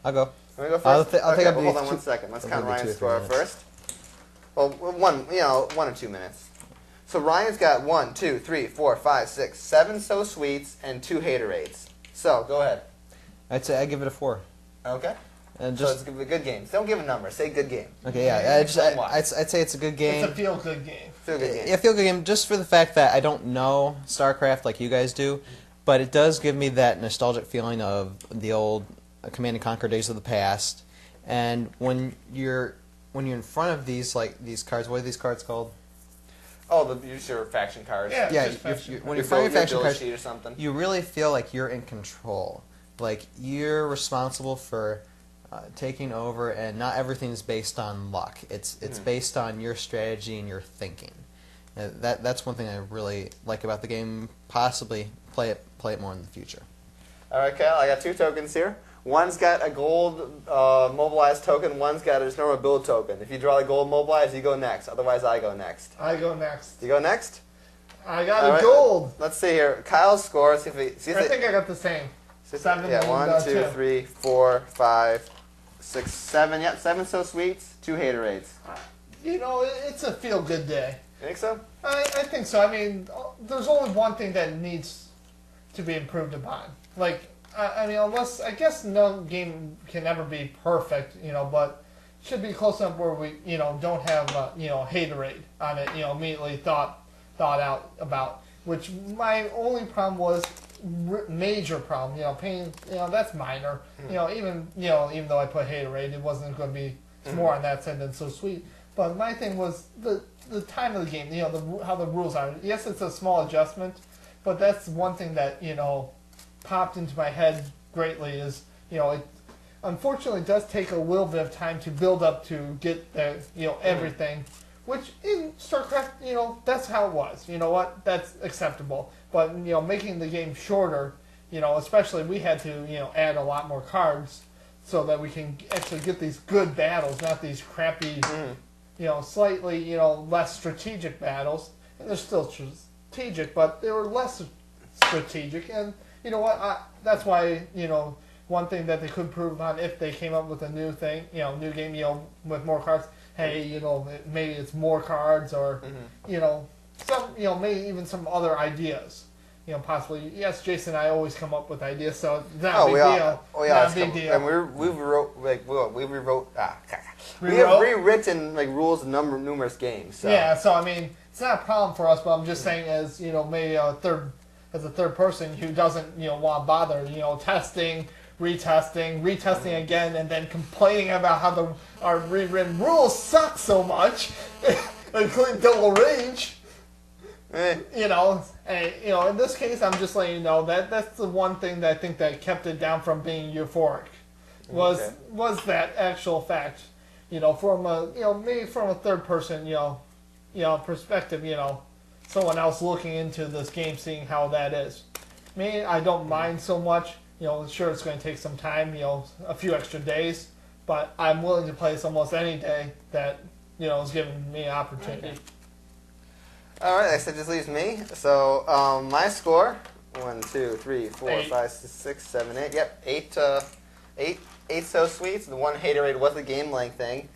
I'll go. Want me to go first? I'll take up hold on 1 second. Let's count Ryan's score first. Well, 1 or 2 minutes. So Ryan's got 1, 2, 3, 4, 5, 6, 7 So Sweets and 2 Haterades. So go ahead. I'd say I give it a 4. Okay. And so it's a good game. Don't give a number. Say good game. Okay, yeah. I'd say it's a good game. It's a feel-good game. Feel-good game. Yeah, feel-good game just for the fact that I don't know StarCraft like you guys do, but it does give me that nostalgic feeling of the old Command and Conquer days of the past. And when you're in front of these cards, what are these cards called? Oh, use your faction cards. Yeah, when you're in front of your faction cards, sheet or something. You really feel like you're in control. Like you're responsible for taking over, and not everything is based on luck. It's based on your strategy and your thinking. That's one thing I really like about the game. Possibly play it more in the future. All right, Cal. I got 2 tokens here. One's got a gold mobilized token. One's got a normal build token. If you draw the gold mobilized, you go next. Otherwise, I go next. I go next. You go next? I got a gold. Let's see here. Kyle's score. See if I think I got the same. 7. Yeah, 1, 2, 3, 4, 5, 6, 7. Yep, 7 So Sweets, 2 Haterades. It's a feel-good day. You think so? I think so. I mean, there's only one thing that needs to be improved upon. Like, I mean, unless, I guess no game can ever be perfect, but it should be close enough where we, don't have, haterade on it, immediately thought out about. Which my only problem was major problem, pain, that's minor. Even though I put haterade, it wasn't going to be more on that side than So Sweet. But my thing was the time of the game, how the rules are. Yes, it's a small adjustment, but that's one thing that, popped into my head greatly is, it unfortunately does take a little bit of time to build up to get the, everything, which in StarCraft, that's how it was. You know what? That's acceptable. But, making the game shorter, especially we had to, add a lot more cards so that we can actually get these good battles, not these crappy, slightly, less strategic battles. And they're still strategic, but they were less strategic. And you know what? That's why, one thing that they could improve on if they came up with a new thing, new game, with more cards. Hey, maybe it's more cards or, some, maybe even some other ideas. Possibly. Yes, Jason and I always come up with ideas, so it's not a big deal. Not a big deal. And we have rewritten rules in numerous games. So. Yeah, so I mean, it's not a problem for us, but I'm just saying as, maybe as a third person who doesn't, want to bother, retesting again, and then complaining about how our rewritten rules suck so much, including double range. And, in this case, I'm just letting you know that that's the one thing that I think that kept it down from being euphoric, was that actual fact, from a, maybe from a third person, perspective, someone else looking into this game, seeing how that is. Me, I don't mind so much. Sure, it's going to take some time, a few extra days, but I'm willing to play this almost any day that, is giving me an opportunity. Okay. All right, so this leaves me. So my score, 1, 2, 3, 4, 5, 6, 7, 8. Yep, 8 So Sweets. The 1 Haterade was the game length thing.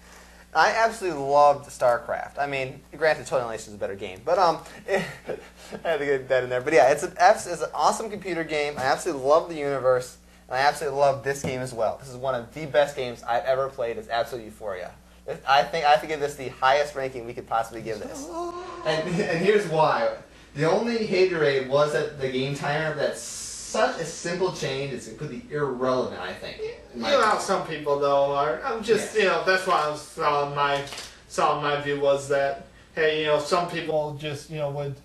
I absolutely loved StarCraft. I mean, granted, Total Annihilation is a better game, but I had to get that in there. But yeah, it's an awesome computer game. I absolutely love the universe, and I absolutely love this game as well. This is one of the best games I've ever played. It's absolute euphoria. I think I have to give this the highest ranking we could possibly give this. And here's why. The only haterade was that the game timer. That's such a simple change. It's completely irrelevant, I think. Some people though are. I'm just that's why I was saw my view was that hey some people just would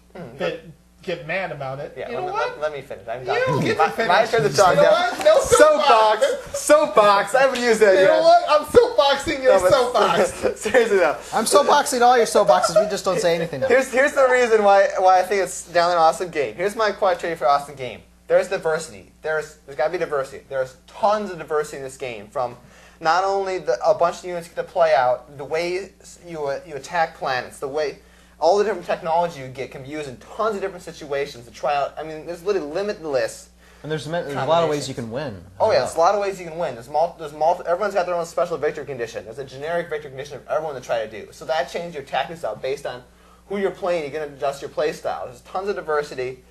get mad about it. Yeah, let me finish. I'm done. You don't get to finish. My turn to talk now. No soapbox. I haven't used that yet. You know what? I'm soapboxing your soapbox. Seriously though. I'm soapboxing all your soapboxes. We just don't say anything now. Here's the reason why I think it's down an awesome game. Here's my criteria for awesome game. There's diversity. There's got to be diversity. There's tons of diversity in this game. From not only a bunch of units get to play out, the way you attack planets, the way all the different technology you get can be used in tons of different situations to try out. I mean, there's literally limitless And there's a lot of ways you can win. Oh yeah, there's a lot of ways you can win. Everyone's got their own special victory condition. There's a generic victory condition for everyone to try to do. So that changes your tactics out based on who you're playing. You're going to adjust your play style. There's tons of diversity.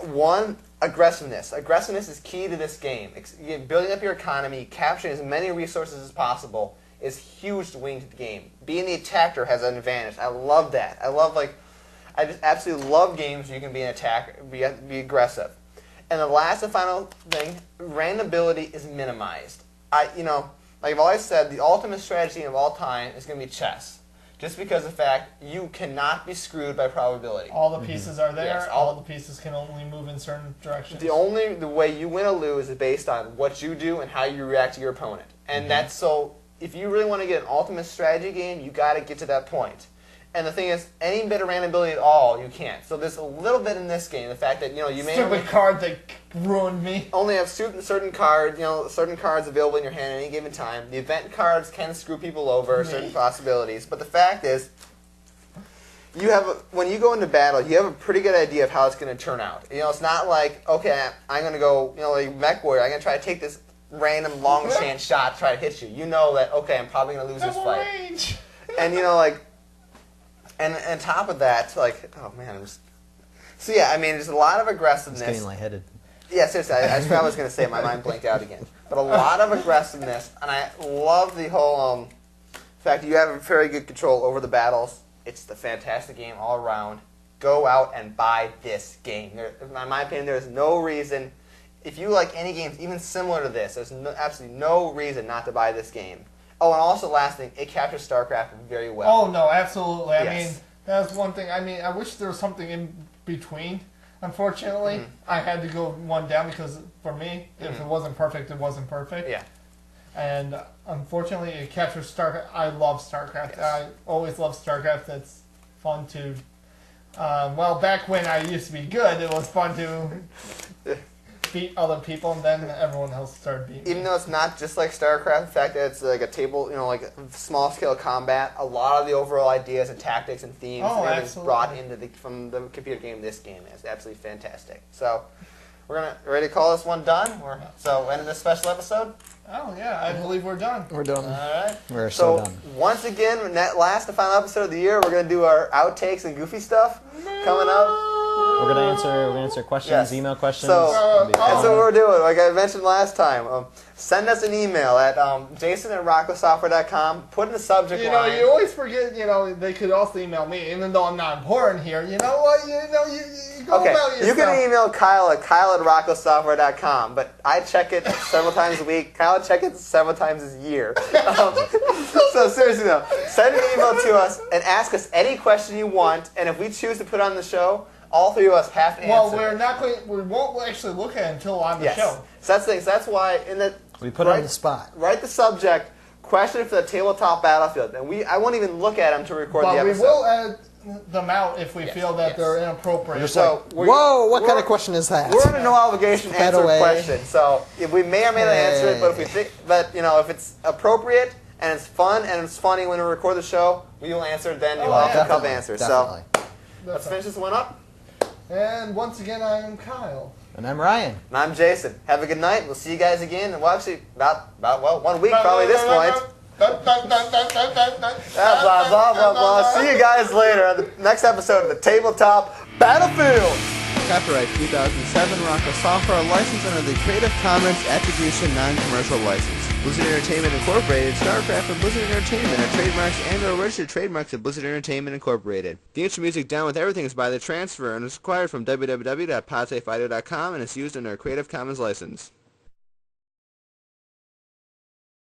One, aggressiveness. Aggressiveness is key to this game. Building up your economy, capturing as many resources as possible is huge to winning the game. Being the attacker has an advantage. I love that. I just absolutely love games where you can be an attacker, be aggressive. And the last and final thing, randomability is minimized. Like I've always said, the ultimate strategy of all time is going to be chess. Just because of the fact you cannot be screwed by probability. All the pieces are there. Yes, all the pieces can only move in certain directions. The way you win or lose is based on what you do and how you react to your opponent. And that's so. If you really want to get an ultimate strategy game, you got to get to that point. And the thing is, any bit of randomability at all, you can't. So there's a little bit in this game, the fact that you may stupid card that ruined me. Only have certain cards, certain cards available in your hand at any given time. The event cards can screw people over, certain possibilities. But the fact is, when you go into battle, you have a pretty good idea of how it's going to turn out. It's not like, okay, I'm going to go, like Mech Warrior, I'm going to try to take this random long chance shot to try to hit you. You know that, okay, I'm probably going to lose this fight. Range. And and on top of that, oh man, so yeah, there's a lot of aggressiveness. It's getting lightheaded. Yeah, seriously, I forgot what I was going to say. My mind blanked out again. But a lot of aggressiveness, and I love the whole fact that you have very good control over the battles. It's the fantastic game all around. Go out and buy this game. In my opinion, there's no reason. If you like any games, even similar to this, there's absolutely no reason not to buy this game. Oh, and also last thing, it captures Starcraft very well. Oh, no, absolutely. Yes. I mean, that's one thing. I wish there was something in between. Unfortunately, I had to go one down because, for me, if it wasn't perfect, it wasn't perfect. Yeah. And, unfortunately, it captures Starcraft. I love Starcraft. Yes. I always love Starcraft. It's fun to... back when I used to be good, it was fun to... beat other people, and then everyone else started beating Even me. though it's not just like StarCraft, the fact that it's like a table, like small-scale combat, a lot of the overall ideas and tactics and themes and everything's brought into from the computer game this game is absolutely fantastic. So, we're ready to call this one done? So, end of this special episode? Oh, yeah, I believe we're done. We're done. All right. We're so done. Once again, that last and final episode of the year, we're going to do our outtakes and goofy stuff coming up. We're gonna answer questions, email questions. So that's what we're doing. Like I mentioned last time, send us an email at jason@rockosoftware.com. Put in the subject line. You always forget. They could also email me, even though I'm not important here. You know what? You go about yourself. You can email Kyle at kyle@rockosoftware.com, but I check it several times a week. Kyle check it several times a year. So seriously though, send an email to us and ask us any question you want, and if we choose to put it on the show, all three of us have to answer. Well, we won't actually look at it until on the show. So that's the thing. So that's why we put it on the spot. Write the subject, question for the tabletop battlefield, and I won't even look at them to record the episode. But we will edit them out if we feel that they're inappropriate. Whoa! What kind of question is that? We're under no obligation to answer a question. So if we may or may not answer it, but if we think, if it's appropriate and it's fun and it's funny when we record the show, we will answer it then. You'll have a couple answers. Definitely. So let's finish this one up. And once again, I am Kyle. And I'm Ryan. And I'm Jason. Have a good night. We'll see you guys again. Well, actually, about 1 week probably at this point. Blah, blah, blah, blah. See you guys later on the next episode of the Tabletop Battlefield. Copyright 2007 Rocco Software, licensed under the Creative Commons Attribution Non-Commercial License. Blizzard Entertainment Incorporated, Starcraft, and Blizzard Entertainment are trademarks and/or registered trademarks of Blizzard Entertainment Incorporated. The intro music Down With Everything is by The Transfer and is acquired from www.podsafido.com and is used under a Creative Commons license.